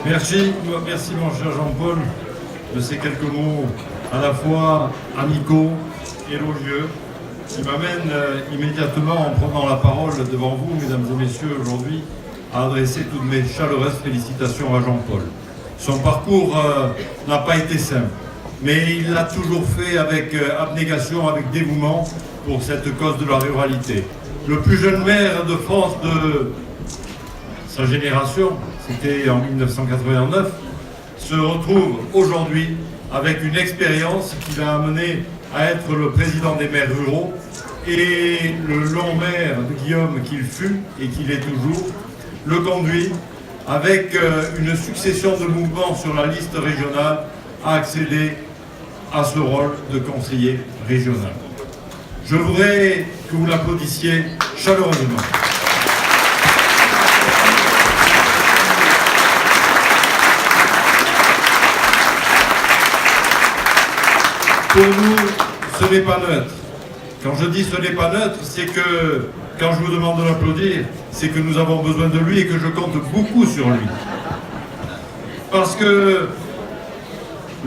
Merci mon cher Jean-Paul de ces quelques mots à la fois amicaux, élogieux, qui m'amènent immédiatement en prenant la parole devant vous, mesdames et messieurs, aujourd'hui, à adresser toutes mes chaleureuses félicitations à Jean-Paul. Son parcours n'a pas été simple, mais il l'a toujours fait avec abnégation, avec dévouement pour cette cause de la ruralité. Le plus jeune maire de France de sa génération, c'était en 1989, se retrouve aujourd'hui avec une expérience qui l'a amené à être le président des maires ruraux et le long maire de Guillaume qu'il fut et qu'il est toujours, le conduit avec une succession de mouvements sur la liste régionale à accéder à ce rôle de conseiller régional. Je voudrais que vous l'applaudissiez chaleureusement. Pour nous, ce n'est pas neutre. Quand je dis ce n'est pas neutre, c'est que, quand je vous demande de l'applaudir, c'est que nous avons besoin de lui et que je compte beaucoup sur lui. Parce que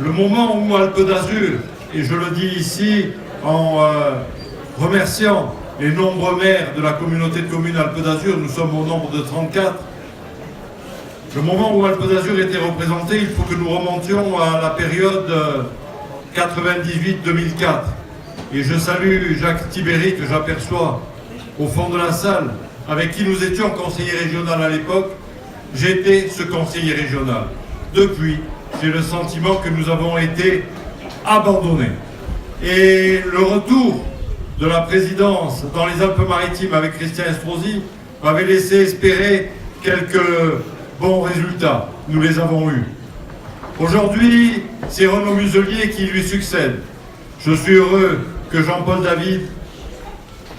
le moment où Alpes d'Azur, et je le dis ici en remerciant les nombreux maires de la communauté de communes Alpes d'Azur, nous sommes au nombre de 34, le moment où Alpes d'Azur était représenté, il faut que nous remontions à la période 98-2004. Et je salue Jacques Tibéry, que j'aperçois au fond de la salle, avec qui nous étions conseillers régionaux à l'époque. J'étais ce conseiller régional. Depuis, j'ai le sentiment que nous avons été abandonnés. Et le retour de la présidence dans les Alpes-Maritimes avec Christian Estrosi m'avait laissé espérer quelques bons résultats. Nous les avons eus. Aujourd'hui, c'est Renaud Muselier qui lui succède. Je suis heureux que Jean-Paul David,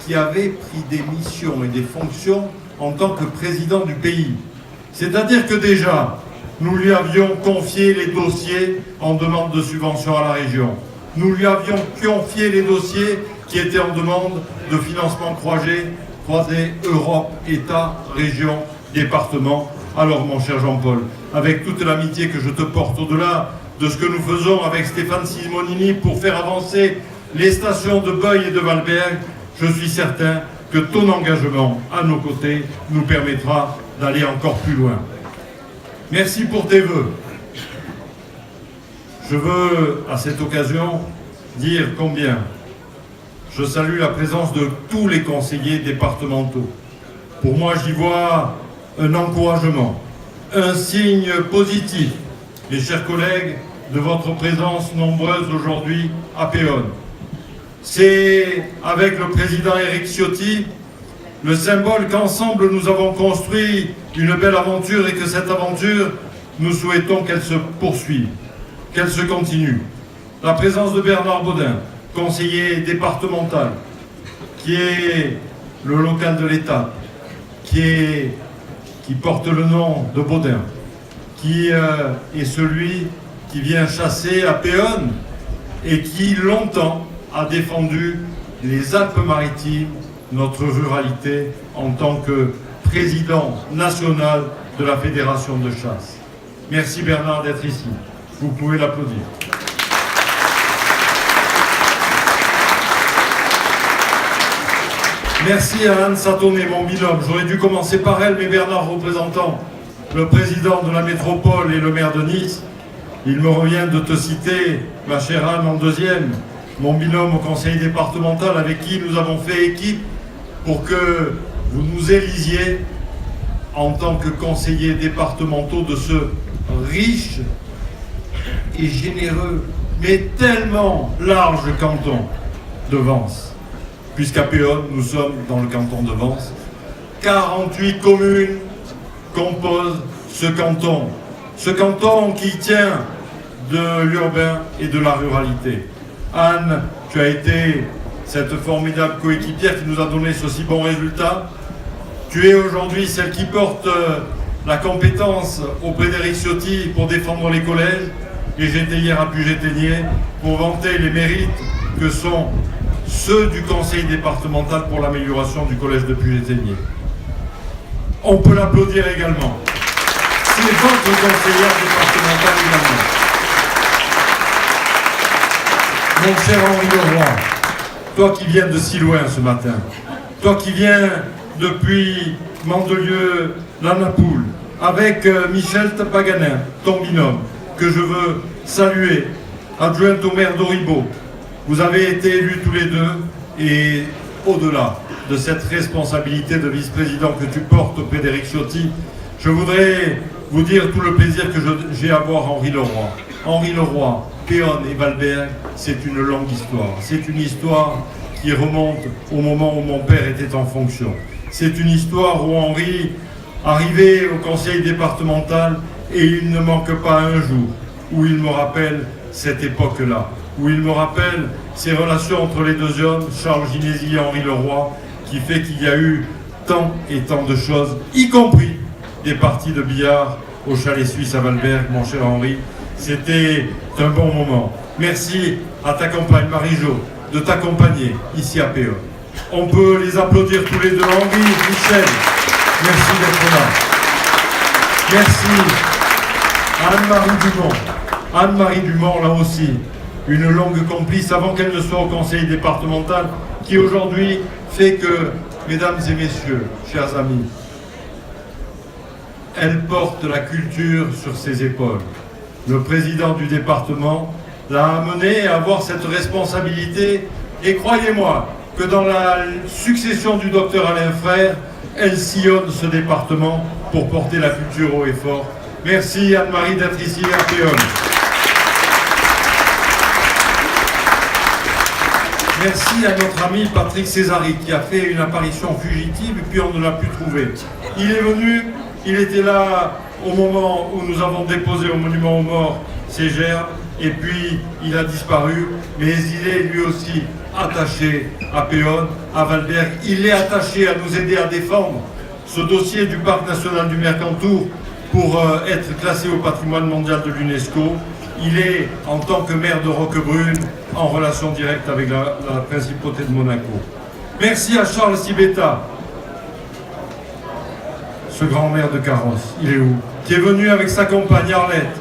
qui avait pris des missions et des fonctions en tant que président du pays, c'est-à-dire que déjà, nous lui avions confié les dossiers en demande de subvention à la région. Nous lui avions confié les dossiers qui étaient en demande de financement croisé Europe, État, région, département. Alors mon cher Jean-Paul, avec toute l'amitié que je te porte au-delà de ce que nous faisons avec Stéphane Simonini pour faire avancer les stations de Beuil et de Valberg, je suis certain que ton engagement à nos côtés nous permettra d'aller encore plus loin. Merci pour tes vœux. Je veux, à cette occasion, dire combien je salue la présence de tous les conseillers départementaux. Pour moi, j'y vois un encouragement, un signe positif, mes chers collègues, de votre présence nombreuse aujourd'hui à Péonne. C'est avec le président Éric Ciotti le symbole qu'ensemble nous avons construit une belle aventure et que cette aventure, nous souhaitons qu'elle se poursuive, qu'elle se continue. La présence de Bernard Baudin, conseiller départemental, qui est le local de l'État, qui porte le nom de Baudin, qui est celui qui vient chasser à Péonne et qui longtemps a défendu les Alpes-Maritimes, notre ruralité, en tant que président national de la Fédération de chasse. Merci Bernard d'être ici. Vous pouvez l'applaudir. Merci à Anne Satonnet, mon binôme. J'aurais dû commencer par elle, mais Bernard représentant le président de la métropole et le maire de Nice, il me revient de te citer, ma chère Anne, en deuxième, mon binôme au conseil départemental avec qui nous avons fait équipe pour que vous nous élisiez en tant que conseillers départementaux de ce riche et généreux, mais tellement large canton de Vence. Puisqu'à Péonne, nous sommes dans le canton de Vence. 48 communes composent ce canton. Ce canton qui tient de l'urbain et de la ruralité. Anne, tu as été cette formidable coéquipière qui nous a donné ceci bon résultat. Tu es aujourd'hui celle qui porte la compétence auprès d'Éric Ciotti pour défendre les collèges. Et j'étais hier à Puget-Théniers pour vanter les mérites que sont ceux du conseil départemental pour l'amélioration du collège de Puget-Théniers. On peut l'applaudir également. c'est votre conseillère départementale également. Mon cher Henri Leroy, toi qui viens de si loin ce matin, toi qui viens depuis Mandelieu, la Napoule, avec Michel Paganin, ton binôme, que je veux saluer, adjointe au maire d'Auribeau. Vous avez été élus tous les deux et au-delà de cette responsabilité de vice-président que tu portes auprès d'Éric Ciotti, je voudrais vous dire tout le plaisir que j'ai à voir Henri Leroy. Henri Leroy, Péonne et Valberg, c'est une longue histoire. C'est une histoire qui remonte au moment où mon père était en fonction. C'est une histoire où Henri arrivait au conseil départemental et il ne manque pas un jour où il me rappelle cette époque-là, où il me rappelle ces relations entre les deux hommes, Charles Ginésy et Henri Leroy, qui fait qu'il y a eu tant et tant de choses, y compris des parties de billard au chalet suisse à Valberg, mon cher Henri. C'était un bon moment. Merci à ta compagne Marie-Jo de t'accompagner ici à Péonne. On peut les applaudir tous les deux. Henri, Michel, merci d'être là. Merci à Anne-Marie Dumont. Anne-Marie Dumont, là aussi, une longue complice avant qu'elle ne soit au conseil départemental, qui aujourd'hui fait que, mesdames et messieurs, chers amis, elle porte la culture sur ses épaules. Le président du département l'a amené à avoir cette responsabilité et croyez-moi que dans la succession du docteur Alain Frère, elle sillonne ce département pour porter la culture haut et fort. Merci Anne-Marie d'être ici à Péonne. Merci à notre ami Patrick Césari qui a fait une apparition fugitive et puis on ne l'a plus trouvé. Il est venu, il était là au moment où nous avons déposé au monument aux morts ses gerbes et puis il a disparu, mais il est lui aussi attaché à Péonne, à Valberg. Il est attaché à nous aider à défendre ce dossier du parc national du Mercantour pour être classé au patrimoine mondial de l'UNESCO. Il est, en tant que maire de Roquebrune, en relation directe avec la principauté de Monaco. Merci à Charles Sibetta, ce grand maire de Carrosse, il est où? Qui est venu avec sa compagne Arlette.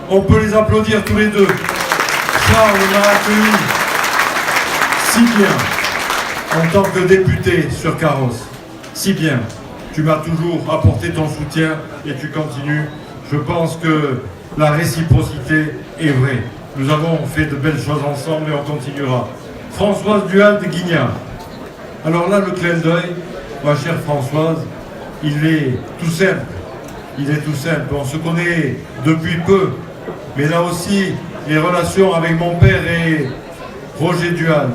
On peut les applaudir tous les deux. Charles m'a accueilli si bien en tant que député sur Carrosse. Si bien. Tu m'as toujours apporté ton soutien et tu continues. Je pense que la réciprocité est vraie. Nous avons fait de belles choses ensemble et on continuera. Françoise Duhal de Guignard. Alors là, le clin d'œil, ma chère Françoise, il est tout simple. Il est tout simple. On se connaît depuis peu. Mais là aussi, les relations avec mon père et Roger Duhal,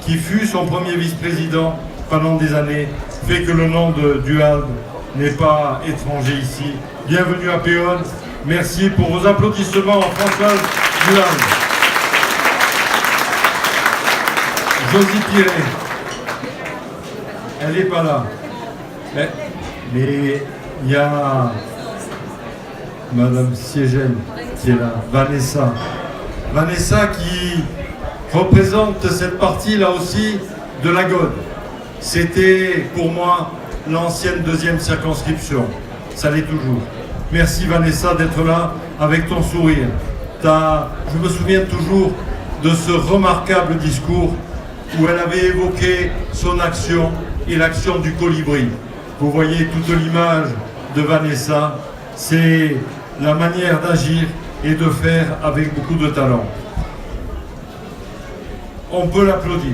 qui fut son premier vice-président pendant des années, fait que le nom de Duhal n'est pas étranger ici. Bienvenue à Péonne. Merci pour vos applaudissements, Françoise Duhal. Josie Piré, elle n'est pas là. Mais il y a Madame Siegel qui est là, Vanessa. Vanessa qui représente cette partie là aussi de la Gaude. C'était pour moi l'ancienne deuxième circonscription. Ça l'est toujours. Merci Vanessa d'être là avec ton sourire. Je me souviens toujours de ce remarquable discours où elle avait évoqué son action et l'action du colibri. Vous voyez toute l'image de Vanessa, c'est la manière d'agir et de faire avec beaucoup de talent. On peut l'applaudir.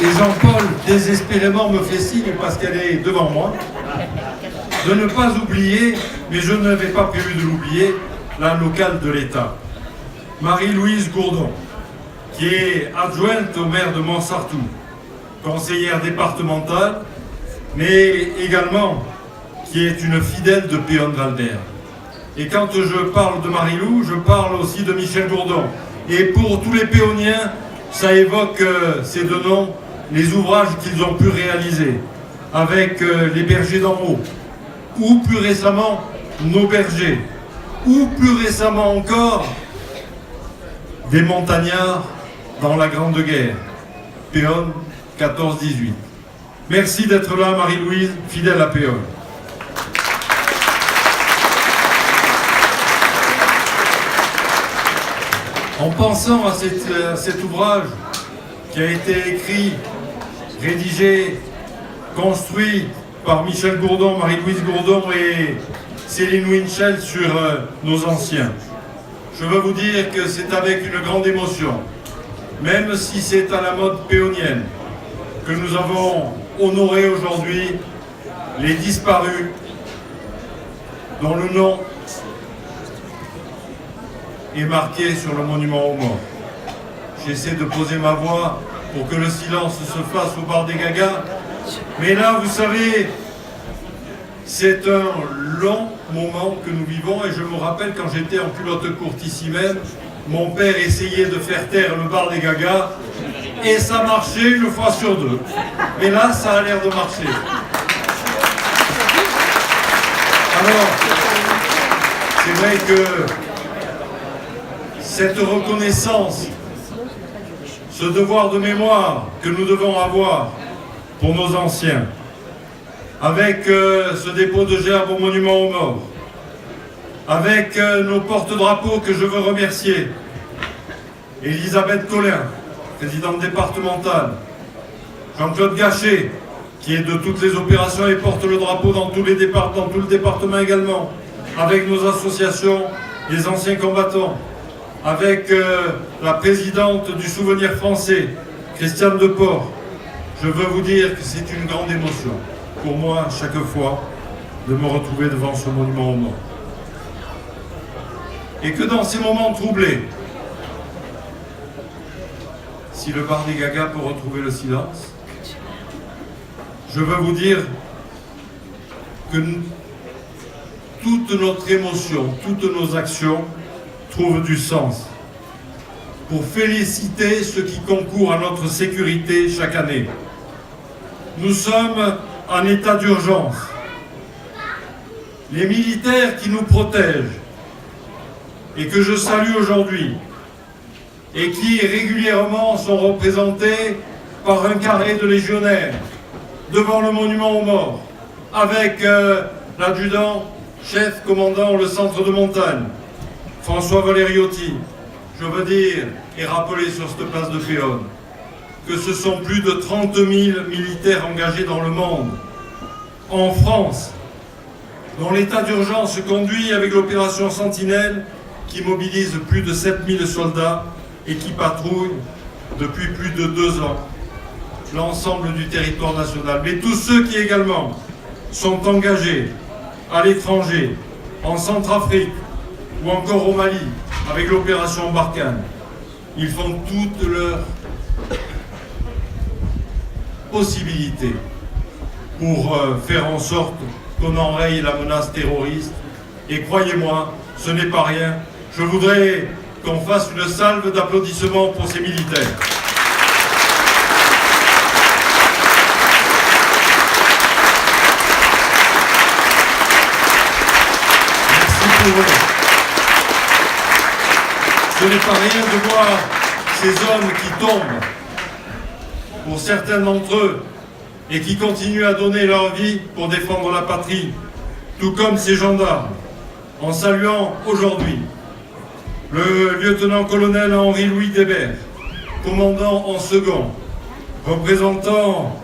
Et Jean-Paul, désespérément, me fait signe, parce qu'elle est devant moi, de ne pas oublier, mais je n'avais pas prévu de l'oublier, la locale de l'État. Marie-Louise Gourdon, qui est adjointe au maire de Montsartou, conseillère départementale, mais également qui est une fidèle de Péonne-Valberg. Et quand je parle de Marie-Lou, je parle aussi de Michel Gourdon. Et pour tous les péoniens, ça évoque ces deux noms, les ouvrages qu'ils ont pu réaliser avec les bergers d'en haut, ou plus récemment, nos bergers, ou plus récemment encore, des montagnards dans la Grande Guerre, Péonne 14-18. Merci d'être là, Marie-Louise, fidèle à Péonne. En pensant à cet ouvrage qui a été écrit, rédigé, construit par Michel Gourdon, Marie-Louise Gourdon et Céline Winchell sur nos anciens, je veux vous dire que c'est avec une grande émotion, même si c'est à la mode péonienne, que nous avons honoré aujourd'hui les disparus dont le nom est marqué sur le monument aux morts. J'essaie de poser ma voix pour que le silence se fasse au bar des Gagas, mais là, vous savez, c'est un long moment que nous vivons, et je me rappelle quand j'étais en culotte courte ici même, mon père essayait de faire taire le bar des Gagas, et ça marchait une fois sur deux. Mais là, ça a l'air de marcher. Alors, c'est vrai que cette reconnaissance, ce devoir de mémoire que nous devons avoir pour nos anciens, avec ce dépôt de gerbes au monument aux morts, avec nos porte-drapeaux que je veux remercier, Elisabeth Collin, présidente départementale, Jean-Claude Gachet, qui est de toutes les opérations et porte le drapeau dans tous les départements, dans tout le département également, avec nos associations, les anciens combattants, avec la présidente du Souvenir français, Christiane Deport. Je veux vous dire que c'est une grande émotion pour moi, chaque fois, de me retrouver devant ce monument aux morts. Et que dans ces moments troublés, si le bar des Gagas peut retrouver le silence, je veux vous dire que toute notre émotion, toutes nos actions trouvent du sens pour féliciter ceux qui concourent à notre sécurité chaque année. Nous sommes en état d'urgence. Les militaires qui nous protègent et que je salue aujourd'hui et qui régulièrement sont représentés par un carré de légionnaires devant le monument aux morts, avec l'adjudant chef commandant le centre de montagne, François Valeriotti. Je veux dire et rappeler sur cette place de Péonne que ce sont plus de 30 000 militaires engagés dans le monde, en France, dont l'état d'urgence se conduit avec l'opération Sentinelle qui mobilise plus de 7 000 soldats et qui patrouille depuis plus de 2 ans l'ensemble du territoire national. Mais tous ceux qui également sont engagés à l'étranger, en Centrafrique ou encore au Mali, avec l'opération Barkhane, ils font toutes leurs possibilités pour faire en sorte qu'on enraye la menace terroriste. Et croyez-moi, ce n'est pas rien. Je voudrais qu'on fasse une salve d'applaudissements pour ces militaires. Ce n'est pas rien de voir ces hommes qui tombent, pour certains d'entre eux, et qui continuent à donner leur vie pour défendre la patrie, tout comme ces gendarmes, en saluant aujourd'hui le lieutenant-colonel Henri-Louis Débert, commandant en second, représentant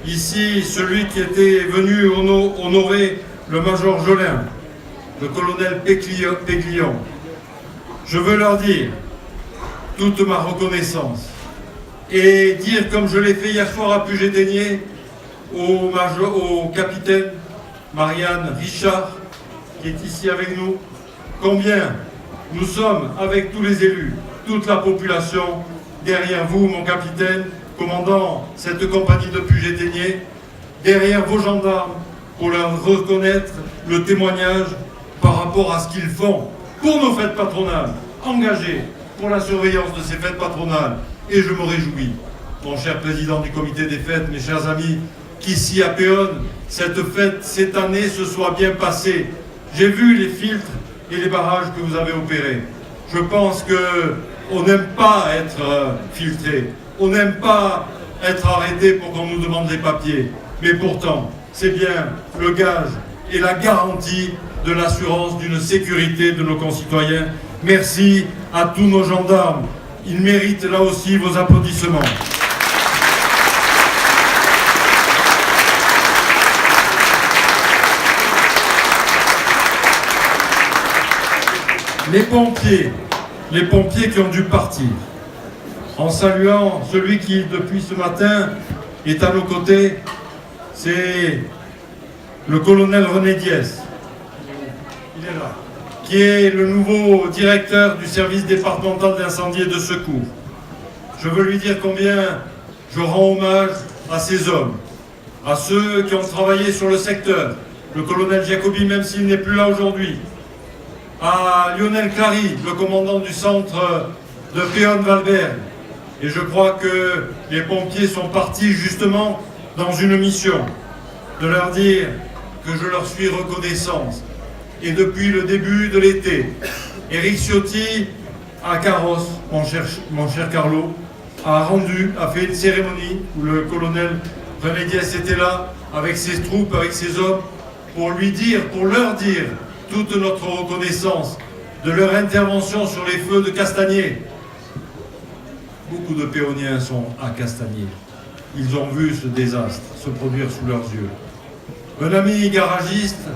ici celui qui était venu honorer le major Jolin, le colonel Péglion. Je veux leur dire toute ma reconnaissance et dire, comme je l'ai fait hier soir à Puget-Théniers, au capitaine Marianne Richard, qui est ici avec nous, combien nous sommes, avec tous les élus, toute la population, derrière vous, mon capitaine, commandant cette compagnie de Puget-Théniers, derrière vos gendarmes, pour leur reconnaître le témoignage par rapport à ce qu'ils font pour nos fêtes patronales, engagés pour la surveillance de ces fêtes patronales. Et je me réjouis, mon cher président du comité des fêtes, mes chers amis, qu'ici à Péonne, cette fête, cette année, se soit bien passée. J'ai vu les filtres et les barrages que vous avez opérés. Je pense qu'on n'aime pas être filtré, on n'aime pas être arrêté pour qu'on nous demande les papiers. mais pourtant, c'est bien le gage et la garantie de l'assurance d'une sécurité de nos concitoyens. Merci à tous nos gendarmes. Ils méritent là aussi vos applaudissements. Les pompiers qui ont dû partir, en saluant celui qui, depuis ce matin, est à nos côtés, c'est le colonel René Diès, il est là, qui est le nouveau directeur du service départemental d'incendie et de secours. Je veux lui dire combien je rends hommage à ces hommes, à ceux qui ont travaillé sur le secteur, le colonel Jacobi, même s'il n'est plus là aujourd'hui, à Lionel Clary, le commandant du centre de Péonne-Valbert. Et je crois que les pompiers sont partis justement dans une mission, de leur dire que je leur suis reconnaissant. Et depuis le début de l'été, Éric Ciotti à Carros, mon cher Carlo, a fait une cérémonie où le colonel René Diès était là, avec ses troupes, avec ses hommes, pour leur dire toute notre reconnaissance de leur intervention sur les feux de Castagnier. Beaucoup de péoniens sont à Castagnier. Ils ont vu ce désastre se produire sous leurs yeux. Un ami garagiste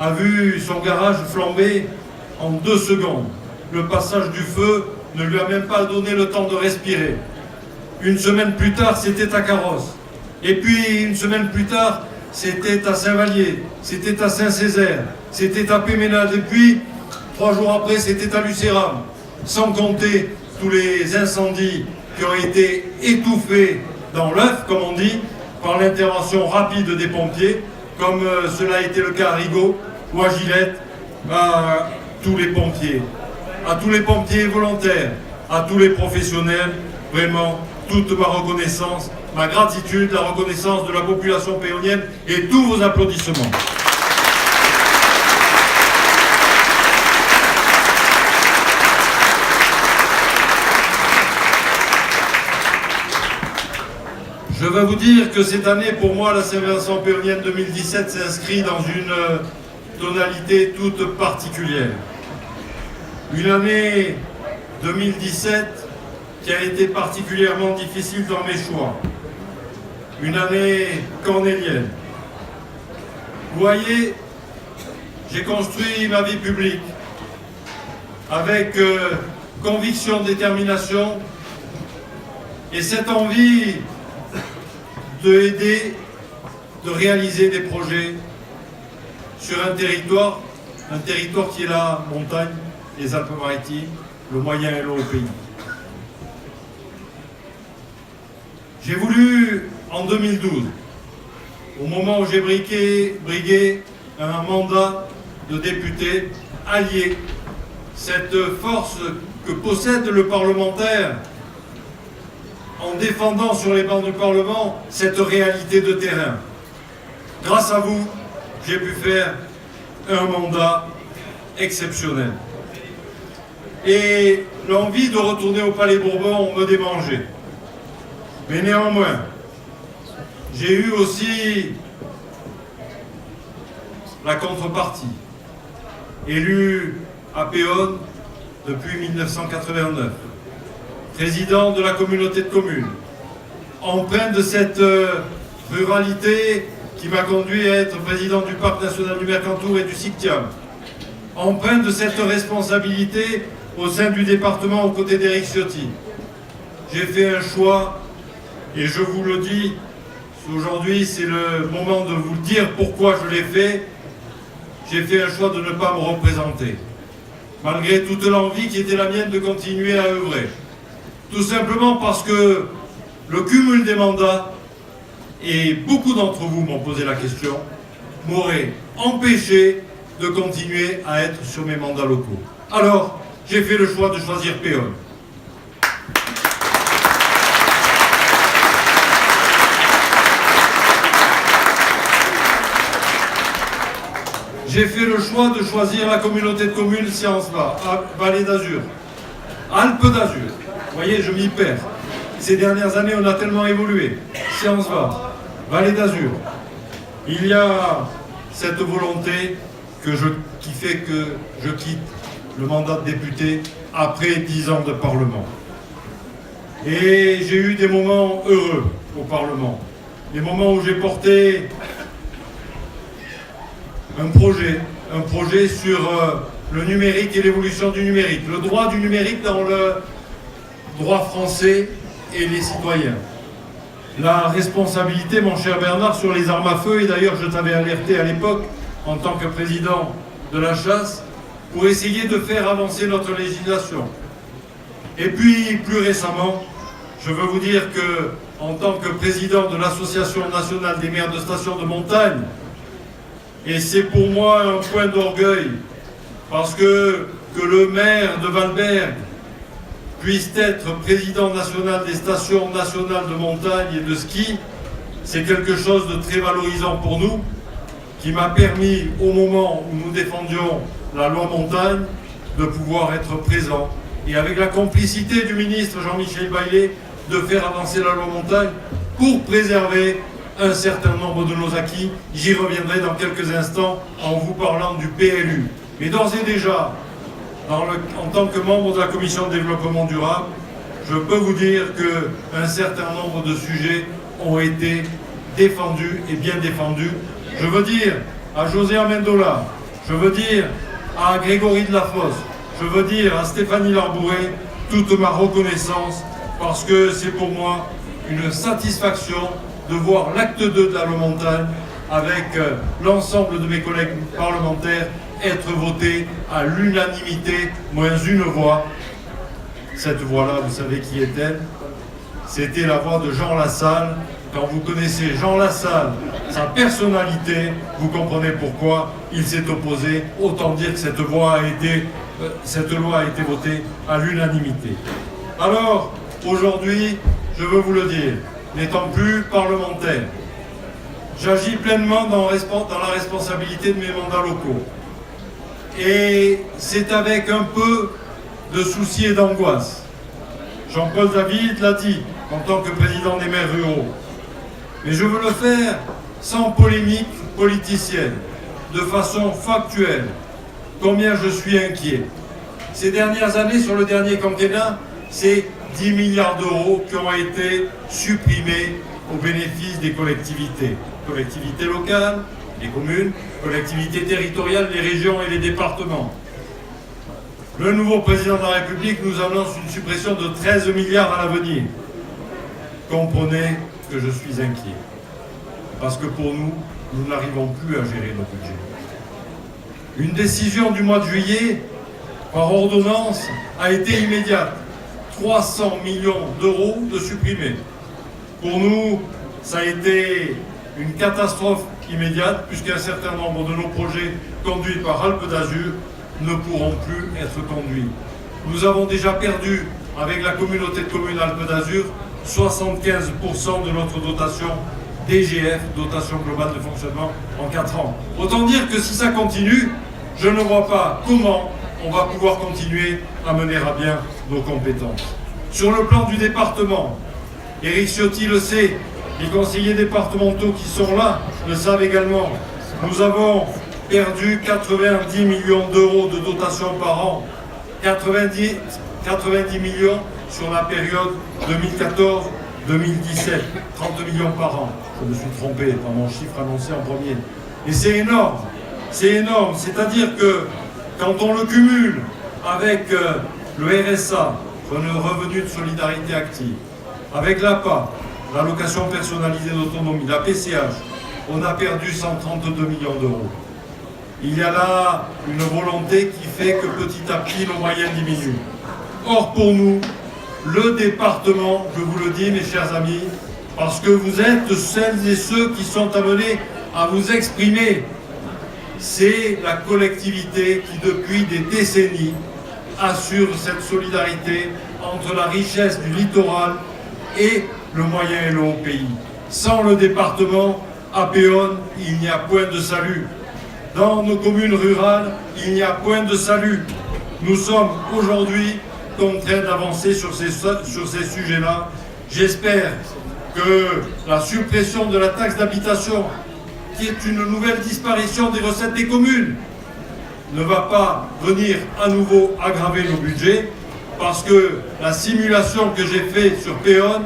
a vu son garage flamber en 2 secondes. Le passage du feu ne lui a même pas donné le temps de respirer. Une semaine plus tard, c'était à Carros. Et puis, une semaine plus tard, c'était à Saint-Vallier, c'était à Saint-Césaire, c'était à Péménade. Et puis, 3 jours après, c'était à Lucéram. Sans compter tous les incendies qui ont été étouffés dans l'œuf, comme on dit, par l'intervention rapide des pompiers, comme cela a été le cas à Rigaud ou à Gillette, à tous les pompiers volontaires, à tous les professionnels, vraiment toute ma reconnaissance, ma gratitude, la reconnaissance de la population péonienne et tous vos applaudissements. Je veux vous dire que cette année, pour moi, la Saint-Vincent péonienne 2017 s'inscrit dans une tonalité toute particulière. Une année 2017 qui a été particulièrement difficile dans mes choix. Une année cornélienne. Vous voyez, j'ai construit ma vie publique avec conviction, détermination et cette envie de aider, de réaliser des projets sur un territoire qui est la montagne, les Alpes-Maritimes, le moyen et le haut pays. J'ai voulu, en 2012, au moment où j'ai brigué un mandat de député, allier cette force que possède le parlementaire en défendant sur les bancs du Parlement cette réalité de terrain. Grâce à vous, j'ai pu faire un mandat exceptionnel. Et l'envie de retourner au Palais Bourbon me démangeait. Mais néanmoins, j'ai eu aussi la contrepartie. Élu à Péonne depuis 1989. Président de la communauté de communes, empreint de cette ruralité qui m'a conduit à être président du Parc national du Mercantour et du Sictiam, empreint de cette responsabilité au sein du département aux côtés d'Éric Ciotti. J'ai fait un choix, et je vous le dis, aujourd'hui c'est le moment de vous dire pourquoi je l'ai fait. J'ai fait un choix de ne pas me représenter, malgré toute l'envie qui était la mienne de continuer à œuvrer. Tout simplement parce que le cumul des mandats, et beaucoup d'entre vous m'ont posé la question, m'aurait empêché de continuer à être sur mes mandats locaux. Alors, j'ai fait le choix de choisir Péonne. J'ai fait le choix de choisir la communauté de communes Sciences-Va, Vallée d'Azur, Alpes d'Azur. Vous voyez, je m'y perds. Ces dernières années, on a tellement évolué. Sciences-Va, Vallée d'Azur, Il y a cette volonté qui fait que je quitte le mandat de député après 10 ans de Parlement. Et j'ai eu des moments heureux au Parlement, des moments où j'ai porté un projet sur le numérique et l'évolution du numérique, le droit du numérique dans le droit français et les citoyens. La responsabilité, mon cher Bernard, sur les armes à feu, et d'ailleurs je t'avais alerté à l'époque, en tant que président de la chasse, pour essayer de faire avancer notre législation. Et puis, plus récemment, je veux vous dire que, en tant que président de l'Association nationale des maires de stations de montagne, et c'est pour moi un point d'orgueil, parce que le maire de Valberg puisse être président national des stations nationales de montagne et de ski, c'est quelque chose de très valorisant pour nous, qui m'a permis, au moment où nous défendions la loi montagne, de pouvoir être présent. Et avec la complicité du ministre Jean-Michel Baillet, de faire avancer la loi montagne pour préserver un certain nombre de nos acquis. J'y reviendrai dans quelques instants en vous parlant du PLU. Mais d'ores et déjà, en tant que membre de la Commission de développement durable, je peux vous dire qu'un certain nombre de sujets ont été défendus et bien défendus. Je veux dire à José Amendola, je veux dire à Grégory de la Fosse, je veux dire à Stéphanie Larbouré toute ma reconnaissance, parce que c'est pour moi une satisfaction de voir l'acte 2 de la loi montagne avec l'ensemble de mes collègues parlementaires être voté à l'unanimité, moins une voix. Cette voix-là, vous savez qui est-elle? C'était la voix de Jean Lassalle. Quand vous connaissez Jean Lassalle, sa personnalité, vous comprenez pourquoi il s'est opposé. Autant dire que cette loi a été votée à l'unanimité. Alors, aujourd'hui, je veux vous le dire, n'étant plus parlementaire, j'agis pleinement dans la responsabilité de mes mandats locaux. Et c'est avec un peu de souci et d'angoisse. Jean-Paul David l'a dit en tant que président des maires ruraux. Mais je veux le faire sans polémique politicienne, de façon factuelle. Combien je suis inquiet. Ces dernières années, sur le dernier quinquennat, c'est 10 milliards d'euros qui ont été supprimés au bénéfice des collectivités. Collectivités locales, les communes, collectivités territoriales, les régions et les départements. Le nouveau président de la République nous annonce une suppression de 13 milliards à l'avenir. Comprenez que je suis inquiet. Parce que pour nous, nous n'arrivons plus à gérer nos budgets. Une décision du mois de juillet, par ordonnance, a été immédiate. 300 millions d'euros de supprimés. Pour nous, ça a été une catastrophe immédiate, puisqu'un certain nombre de nos projets conduits par Alpes d'Azur ne pourront plus être conduits. Nous avons déjà perdu, avec la communauté de communes Alpes d'Azur, 75% de notre dotation DGF, dotation globale de fonctionnement, en 4 ans. Autant dire que si ça continue, je ne vois pas comment on va pouvoir continuer à mener à bien nos compétences. Sur le plan du département, Éric Ciotti le sait, les conseillers départementaux qui sont là le savent également. Nous avons perdu 90 millions d'euros de dotation par an, 90 millions sur la période 2014-2017, 30 millions par an. Je me suis trompé dans mon chiffre annoncé en premier. Et c'est énorme, c'est-à-dire que quand on le cumule avec le RSA, le revenu de solidarité active, avec l'APA, l'allocation personnalisée d'autonomie, la PCH, on a perdu 132 millions d'euros. Il y a là une volonté qui fait que petit à petit nos moyens diminuent. Or pour nous, le département, je vous le dis mes chers amis, parce que vous êtes celles et ceux qui sont amenés à vous exprimer, c'est la collectivité qui depuis des décennies assure cette solidarité entre la richesse du littoral et le moyen et le haut pays. Sans le département, à Péonne, il n'y a point de salut. Dans nos communes rurales, il n'y a point de salut. Nous sommes aujourd'hui contraints d'avancer sur ces sujets-là. J'espère que la suppression de la taxe d'habitation qui est une nouvelle disparition des recettes des communes, ne va pas venir à nouveau aggraver nos budgets, parce que la simulation que j'ai faite sur Péonne,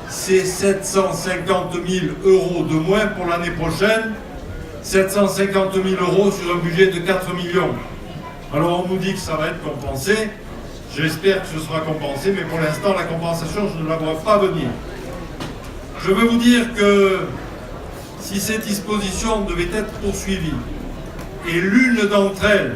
c'est 750 000 € de moins pour l'année prochaine, 750 000 € sur un budget de 4 millions. Alors on nous dit que ça va être compensé, j'espère que ce sera compensé, mais pour l'instant la compensation, je ne la vois pas venir. Je veux vous dire que si ces dispositions devaient être poursuivies, et l'une d'entre elles,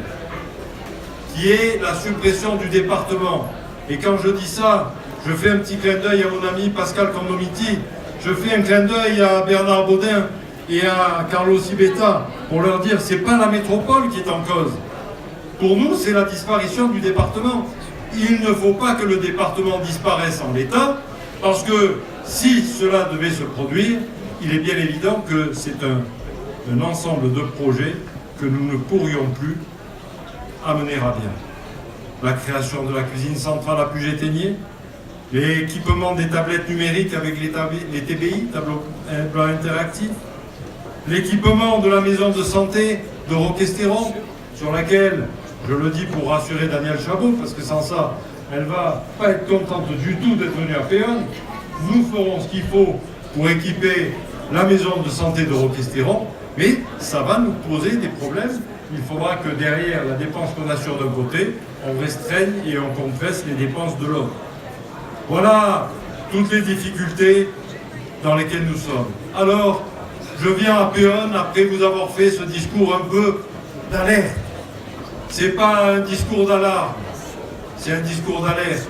qui est la suppression du département, et quand je dis ça, je fais un petit clin d'œil à mon ami Pascal Condomiti, je fais un clin d'œil à Bernard Baudin et à Carlos Ibeta, pour leur dire, c'est pas la métropole qui est en cause. Pour nous, c'est la disparition du département. Il ne faut pas que le département disparaisse en l'état, parce que si cela devait se produire, il est bien évident que c'est un ensemble de projets que nous ne pourrions plus amener à bien. La création de la cuisine centrale à Puget-Théniers, l'équipement des tablettes numériques avec les TBI, tableaux blancs interactifs, l'équipement de la maison de santé de Roquestéron, sur laquelle, je le dis pour rassurer Daniel Chabot, parce que sans ça, elle ne va pas être contente du tout d'être venue à Péonne, nous ferons ce qu'il faut pour équiper la maison de santé de Roquestéron, mais ça va nous poser des problèmes. Il faudra que derrière la dépense qu'on a sur d'un côté, on restreigne et on compresse les dépenses de l'autre. Voilà toutes les difficultés dans lesquelles nous sommes. Alors, je viens à Péonne après vous avoir fait ce discours un peu d'alerte. C'est pas un discours d'alarme, c'est un discours d'alerte.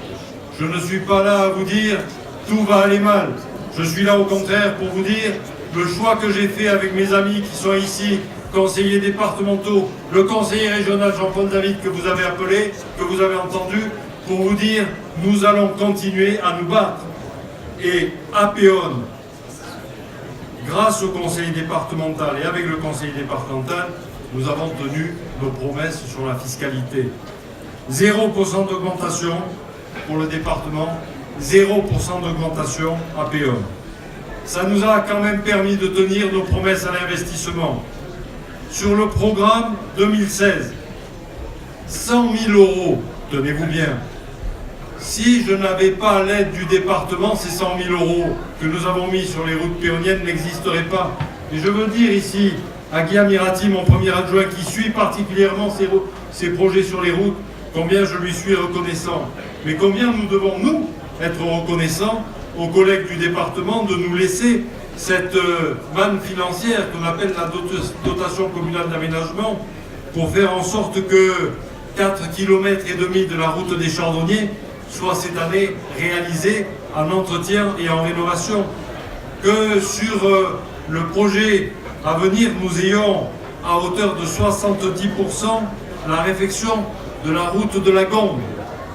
Je ne suis pas là à vous dire tout va aller mal. Je suis là au contraire pour vous dire le choix que j'ai fait avec mes amis qui sont ici, conseillers départementaux, le conseiller régional Jean-Paul David que vous avez appelé, que vous avez entendu, pour vous dire nous allons continuer à nous battre. Et à Péonne, grâce au conseil départemental et avec le conseil départemental, nous avons tenu nos promesses sur la fiscalité. 0% d'augmentation pour le département, 0% d'augmentation à Péonne. Ça nous a quand même permis de tenir nos promesses à l'investissement. Sur le programme 2016, 100 000 €, tenez-vous bien. Si je n'avais pas l'aide du département, ces 100 000 € que nous avons mis sur les routes péoniennes n'existeraient pas. Et je veux dire ici à Guillaume Mirati, mon premier adjoint, qui suit particulièrement ces projets sur les routes, combien je lui suis reconnaissant. Mais combien nous devons, nous, être reconnaissants aux collègues du département de nous laisser cette manne financière qu'on appelle la dotation communale d'aménagement pour faire en sorte que 4,5 km de la route des Chardonniers soit cette année réalisée en entretien et en rénovation. Que sur le projet à venir, nous ayons à hauteur de 70% la réfection de la route de la Gonde,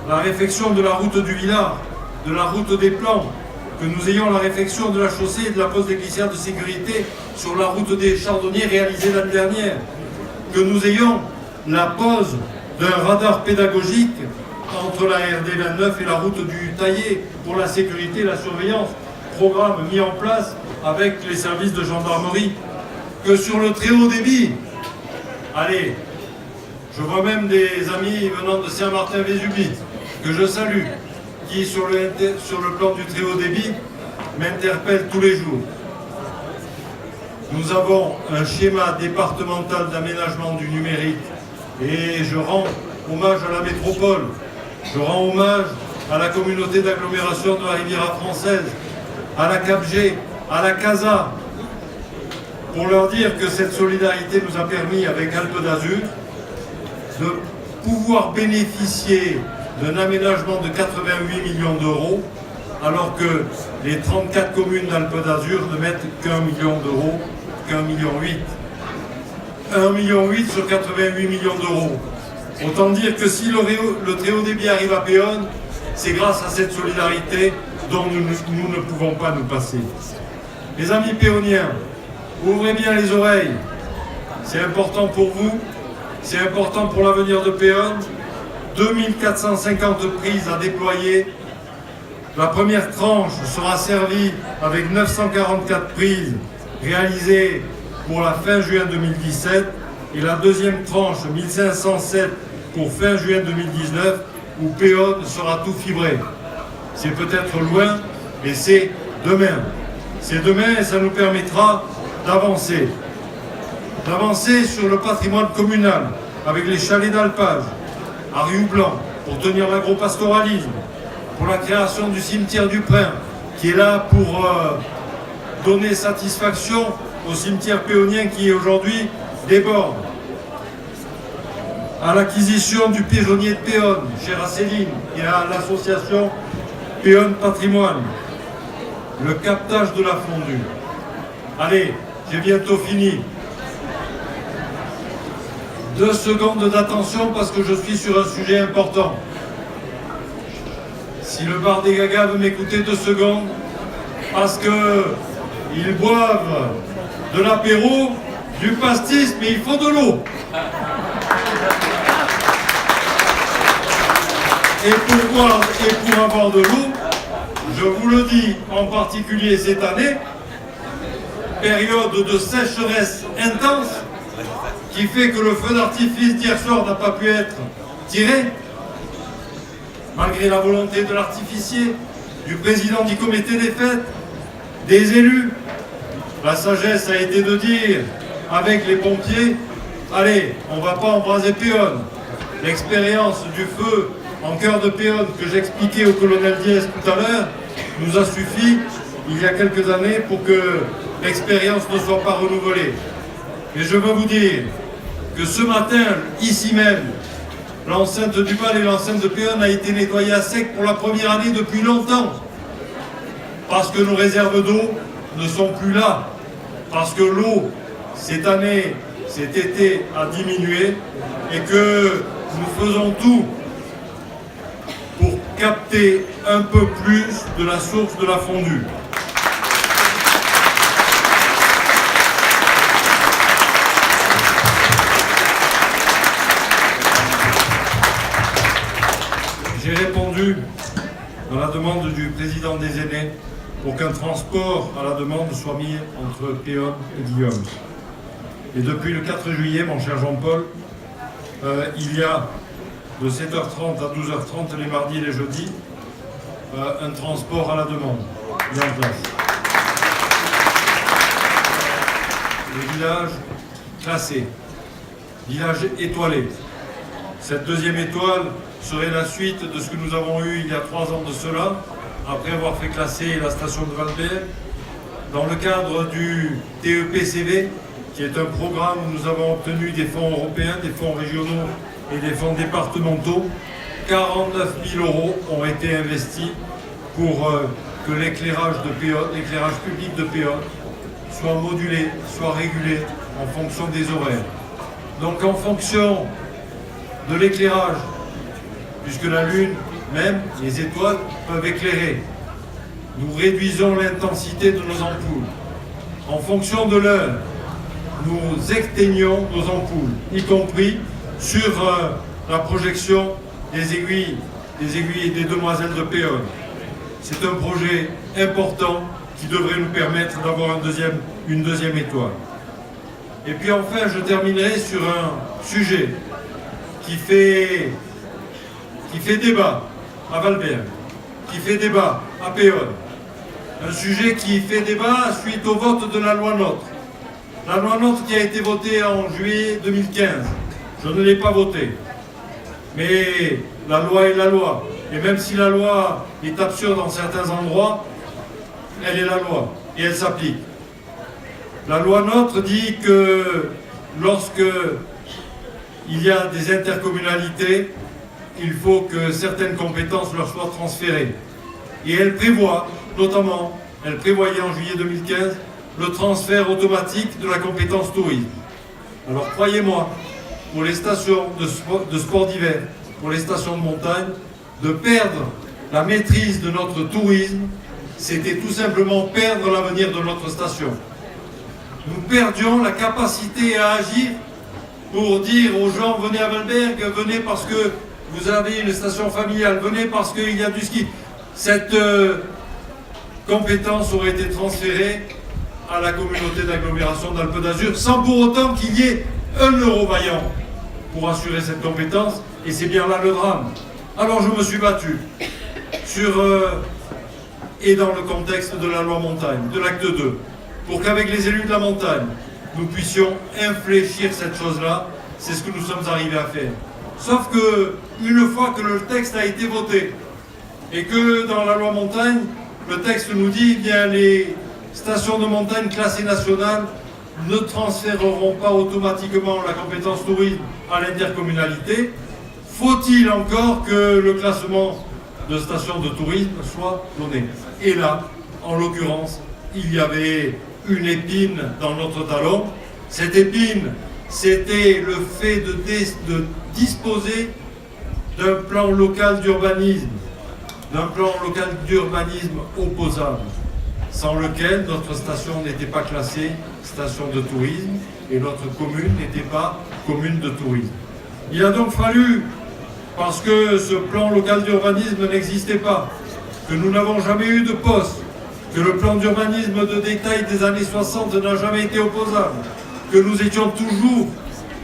la réfection de la route du Villard, de la route des Plans, que nous ayons la réfection de la chaussée et de la pose des glissières de sécurité sur la route des Chardonniers réalisée l'année dernière, que nous ayons la pose d'un radar pédagogique entre la RD 29 et la route du Taillé pour la sécurité et la surveillance, programme mis en place avec les services de gendarmerie, que sur le très haut débit, allez, je vois même des amis venant de Saint-Martin-Vésubie, que je salue, qui sur le plan du très haut débit m'interpellent tous les jours. Nous avons un schéma départemental d'aménagement du numérique et je rends hommage à la métropole, je rends hommage à la communauté d'agglomération de la Riviera française, à la CAPG, à la CASA, pour leur dire que cette solidarité nous a permis avec Alpes d'Azur de pouvoir bénéficier d'un aménagement de 88 millions d'euros, alors que les 34 communes d'Alpes d'Azur ne mettent qu'1 million d'euros, qu'1,8 million. 1,8 million sur 88 millions d'euros. Autant dire que si le très haut débit arrive à Péonne, c'est grâce à cette solidarité dont nous ne pouvons pas nous passer. Les amis péoniens, ouvrez bien les oreilles. C'est important pour vous, c'est important pour l'avenir de Péonne. 2450 prises à déployer. La première tranche sera servie avec 944 prises réalisées pour la fin juin 2017 et la deuxième tranche 1507 pour fin juin 2019 où Péonne sera tout fibré. C'est peut-être loin, mais c'est demain. C'est demain et ça nous permettra d'avancer. D'avancer sur le patrimoine communal avec les chalets d'alpage à Riou-Blanc pour tenir l'agropastoralisme, pour la création du cimetière du Prin qui est là pour donner satisfaction au cimetière péonien qui aujourd'hui déborde, à l'acquisition du pigeonnier de Péonne, cher à Céline, et à l'association Péonne Patrimoine, le captage de la fondue. Allez, j'ai bientôt fini. 2 secondes d'attention parce que je suis sur un sujet important. Si le bar des Gagas veut m'écouter 2 secondes, parce qu'ils boivent de l'apéro, du pastis, mais il faut de l'eau. Et pour boire et pour avoir de l'eau, je vous le dis en particulier cette année, période de sécheresse intense, qui fait que le feu d'artifice d'hier soir n'a pas pu être tiré, malgré la volonté de l'artificier, du président du comité des fêtes, des élus. La sagesse a été de dire, avec les pompiers, allez, on ne va pas embraser Péonne. L'expérience du feu en cœur de Péonne que j'expliquais au colonel Diaz tout à l'heure nous a suffi, il y a quelques années, pour que l'expérience ne soit pas renouvelée. Mais je veux vous dire que ce matin, ici même, l'enceinte du bal et l'enceinte de Péonne a été nettoyée à sec pour la première année depuis longtemps. Parce que nos réserves d'eau ne sont plus là. Parce que l'eau, cette année, cet été, a diminué et que nous faisons tout pour capter un peu plus de la source de la fondue. J'ai répondu à la demande du président des aînés pour qu'un transport à la demande soit mis entre Péonne et Guillaume. Et depuis le 4 juillet, mon cher Jean-Paul, il y a de 7h30 à 12h30 les mardis et les jeudis, un transport à la demande mis en place. Les villages classés, villages étoilés. Cette deuxième étoile serait la suite de ce que nous avons eu il y a 3 ans de cela, après avoir fait classer la station de Valbert, dans le cadre du TEPCV, qui est un programme où nous avons obtenu des fonds européens, des fonds régionaux et des fonds départementaux. 49 000 € ont été investis pour que l'éclairage de Péonne, l'éclairage public de Péonne, soit modulé, soit régulé en fonction des horaires. Donc en fonction de l'éclairage, puisque la Lune, même les étoiles, peuvent éclairer, nous réduisons l'intensité de nos ampoules. En fonction de l'heure, nous éteignons nos ampoules, y compris sur la projection des aiguilles des demoiselles de Péonne. C'est un projet important qui devrait nous permettre d'avoir une deuxième étoile. Et puis enfin, je terminerai sur un sujet qui fait débat à Valbert, qui fait débat à Péonne. Un sujet qui fait débat suite au vote de la loi NOTRe. La loi NOTRe qui a été votée en juillet 2015. Je ne l'ai pas votée. Mais la loi est la loi. Et même si la loi est absurde dans certains endroits, elle est la loi et elle s'applique. La loi NOTRe dit que lorsque il y a des intercommunalités, il faut que certaines compétences leur soient transférées. Et elle prévoit, notamment, elle prévoyait en juillet 2015, le transfert automatique de la compétence tourisme. Alors croyez-moi, pour les stations de sport d'hiver, pour les stations de montagne, de perdre la maîtrise de notre tourisme, c'était tout simplement perdre l'avenir de notre station. Nous perdions la capacité à agir pour dire aux gens, venez à Valberg, venez parce que vous avez une station familiale, venez parce qu'il y a du ski. Cette compétence aurait été transférée à la communauté d'agglomération d'Alpes d'Azur, sans pour autant qu'il y ait un euro vaillant pour assurer cette compétence, et c'est bien là le drame. Alors je me suis battu et dans le contexte de la loi montagne, de l'acte 2, pour qu'avec les élus de la montagne, nous puissions infléchir cette chose-là. C'est ce que nous sommes arrivés à faire. Sauf que, une fois que le texte a été voté, et que dans la loi montagne, le texte nous dit, eh bien, les stations de montagne classées nationales ne transféreront pas automatiquement la compétence tourisme à l'intercommunalité. Faut-il encore que le classement de stations de tourisme soit donné? Et là, en l'occurrence, il y avait une épine dans notre talon. Cette épine, c'était le fait de disposer d'un plan local d'urbanisme, opposable, sans lequel notre station n'était pas classée station de tourisme et notre commune n'était pas commune de tourisme. Il a donc fallu, parce que ce plan local d'urbanisme n'existait pas, que nous n'avons jamais eu de poste, que le plan d'urbanisme de détail des années 60 n'a jamais été opposable, que nous étions toujours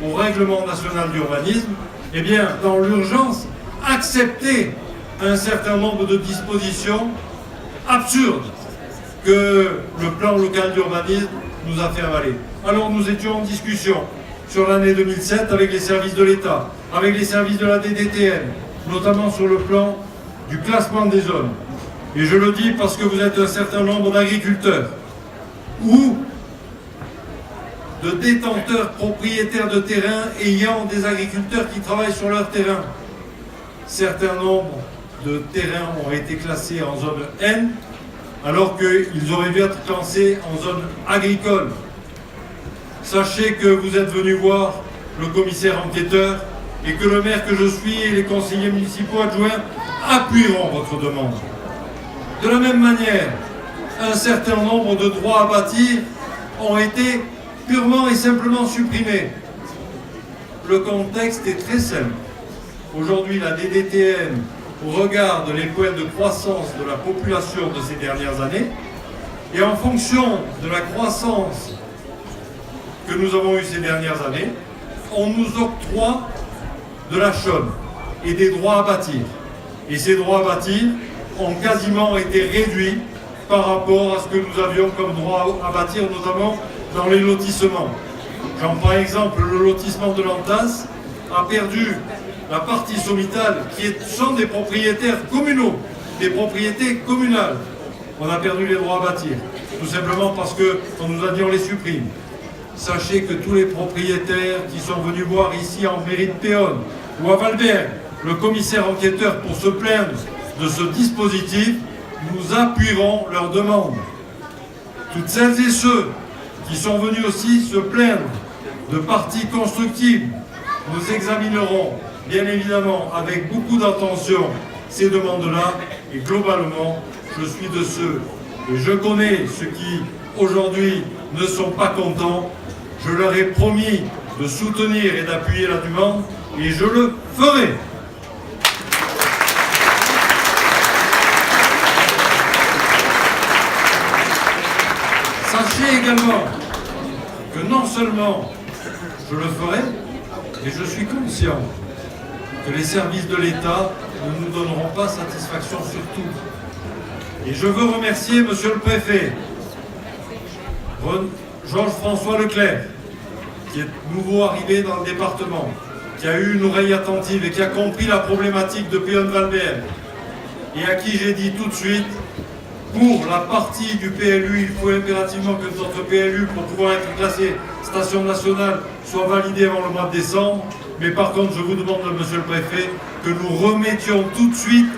au règlement national d'urbanisme, eh bien, dans l'urgence, accepter un certain nombre de dispositions absurdes que le plan local d'urbanisme nous a fait avaler. Alors nous étions en discussion sur l'année 2007 avec les services de l'État, avec les services de la DDTN, notamment sur le plan du classement des zones. Et je le dis parce que vous êtes un certain nombre d'agriculteurs ou de détenteurs propriétaires de terrain ayant des agriculteurs qui travaillent sur leur terrain. Certains nombres de terrains ont été classés en zone N, alors qu'ils auraient dû être classés en zone agricole. Sachez que vous êtes venus voir le commissaire enquêteur et que le maire que je suis et les conseillers municipaux adjoints appuieront votre demande. De la même manière, un certain nombre de droits à bâtir ont été purement et simplement supprimés. Le contexte est très simple. Aujourd'hui, la DDTN regarde les points de croissance de la population de ces dernières années et en fonction de la croissance que nous avons eue ces dernières années, on nous octroie de la chôme et des droits à bâtir. Et ces droits à bâtir ont quasiment été réduits par rapport à ce que nous avions comme droit à bâtir, notamment dans les lotissements. J'en prends exemple, le lotissement de l'Antas a perdu la partie sommitale qui sont des propriétaires communaux, des propriétés communales. On a perdu les droits à bâtir, tout simplement parce qu'on nous a dit on les supprime. Sachez que tous les propriétaires qui sont venus voir ici en mairie de Péonne ou à Valbert, le commissaire enquêteur pour se plaindre de ce dispositif, nous appuierons leurs demandes. Toutes celles et ceux qui sont venus aussi se plaindre de parties constructives, nous examinerons bien évidemment avec beaucoup d'attention ces demandes-là et globalement, je suis de ceux, et je connais ceux qui aujourd'hui ne sont pas contents, je leur ai promis de soutenir et d'appuyer la demande et je le ferai. Sachez également que non seulement je le ferai, mais je suis conscient que les services de l'État ne nous donneront pas satisfaction sur tout. Et je veux remercier Monsieur le Préfet, Georges-François Leclerc, qui est nouveau arrivé dans le département, qui a eu une oreille attentive et qui a compris la problématique de Péonne-Valbert, et à qui j'ai dit tout de suite, pour la partie du PLU, il faut impérativement que notre PLU, pour pouvoir être classé station nationale, soit validé avant le mois de décembre. Mais par contre, je vous demande, Monsieur le Préfet, que nous remettions tout de suite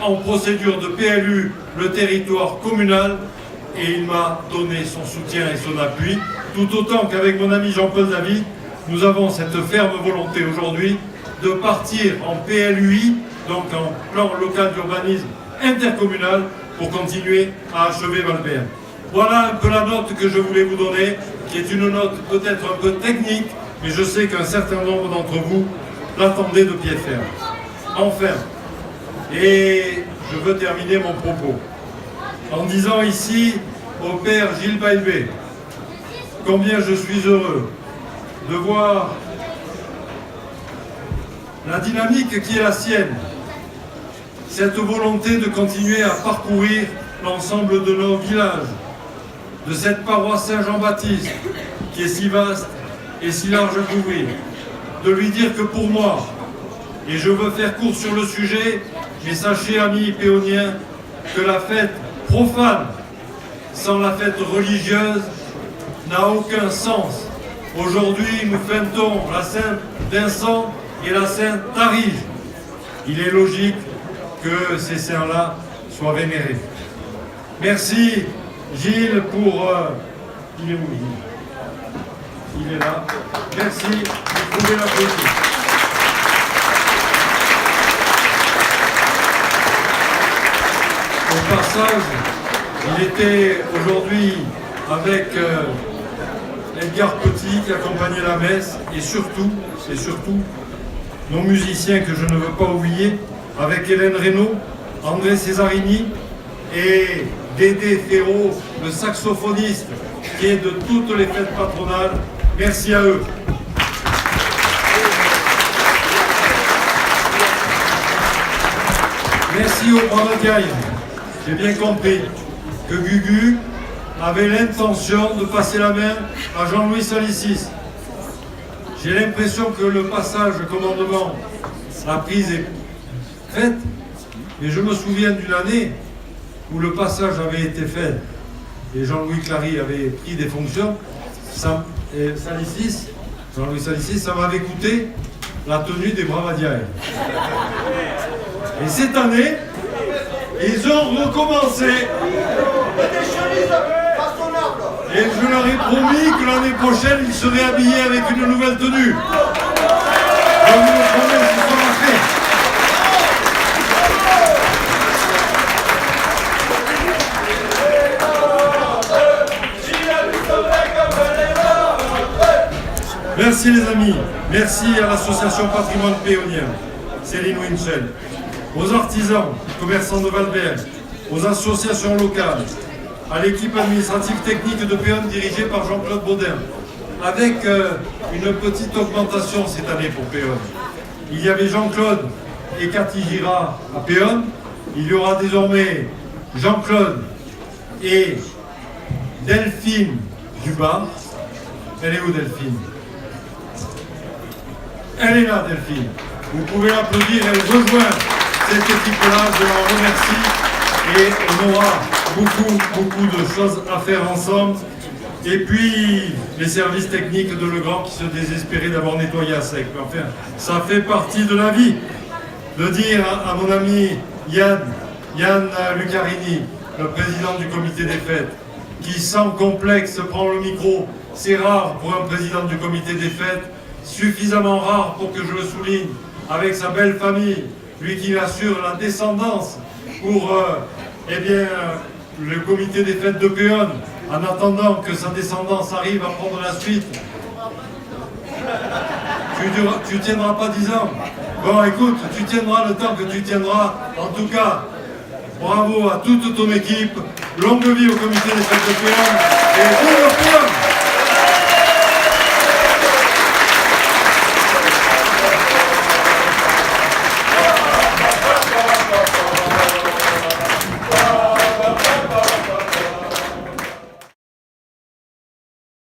en procédure de PLU le territoire communal. Et il m'a donné son soutien et son appui, tout autant qu'avec mon ami Jean-Paul David, nous avons cette ferme volonté aujourd'hui de partir en PLUI, donc en plan local d'urbanisme intercommunal, pour continuer à achever Valbert. Voilà un peu la note que je voulais vous donner, qui est une note peut-être un peu technique, mais je sais qu'un certain nombre d'entre vous l'attendaient de pied ferme. Enfin, et je veux terminer mon propos en disant ici au père Gilles Bailbé combien je suis heureux de voir la dynamique qui est la sienne, cette volonté de continuer à parcourir l'ensemble de nos villages, de cette paroisse Saint-Jean-Baptiste qui est si vaste et si large à couvrir, de lui dire que pour moi, et je veux faire court sur le sujet, mais sachez, amis péoniens, que la fête profane sans la fête religieuse n'a aucun sens. Aujourd'hui, nous fêtons la Sainte Vincent et la Sainte Tarige. Il est logique que ces saints-là soient vénérés. Merci Gilles pour... il est où Gilles? Il est là. Merci, vous pouvez l'applaudir. Au passage, il était aujourd'hui avec Edgar Petit qui accompagnait la messe et surtout, nos musiciens que je ne veux pas oublier, avec Hélène Reynaud, André Cesarini et Dédé Ferraud, le saxophoniste qui est de toutes les fêtes patronales. Merci à eux. Merci au Bravadiaï. J'ai bien compris que Gugu avait l'intention de passer la main à Jean-Louis Salicis. J'ai l'impression que le passage commandement, la prise est faite, mais je me souviens d'une année où le passage avait été fait et Jean-Louis Clary avait pris des fonctions. Jean-Louis Salicis, ça m'avait coûté la tenue des Bravadiaï. Et cette année, ils ont recommencé. Et je leur ai promis que l'année prochaine, ils seraient habillés avec une nouvelle tenue. Je vous le promets, ce sera fait. Merci les amis. Merci à l'association Patrimoine Péonien, Céline Winchell, aux artisans, commerçants de Val-d'Air, aux associations locales, à l'équipe administrative technique de Péonne dirigée par Jean-Claude Baudin, avec une petite augmentation cette année pour Péonne. Il y avait Jean-Claude et Cathy Girard à Péonne, il y aura désormais Jean-Claude et Delphine Dubas. Elle est où Delphine? Elle est là Delphine. Vous pouvez l'applaudir, elle rejoint cette équipe-là, je l'en remercie et on aura beaucoup de choses à faire ensemble. Et puis les services techniques de Legrand qui se désespéraient d'avoir nettoyé à sec. Enfin, ça fait partie de la vie. De dire à mon ami Yann Lucarini, le président du comité des fêtes, qui sans complexe prend le micro, c'est rare pour un président du comité des fêtes, suffisamment rare pour que je le souligne, avec sa belle famille, lui qui assure la descendance pour le comité des fêtes de Péonne, en attendant que sa descendance arrive à prendre la suite. Tu tiendras pas 10 ans. Bon, écoute, tu tiendras le temps que tu tiendras. En tout cas, bravo à toute ton équipe. Longue vie au comité des fêtes de Péonne et vive Péonne.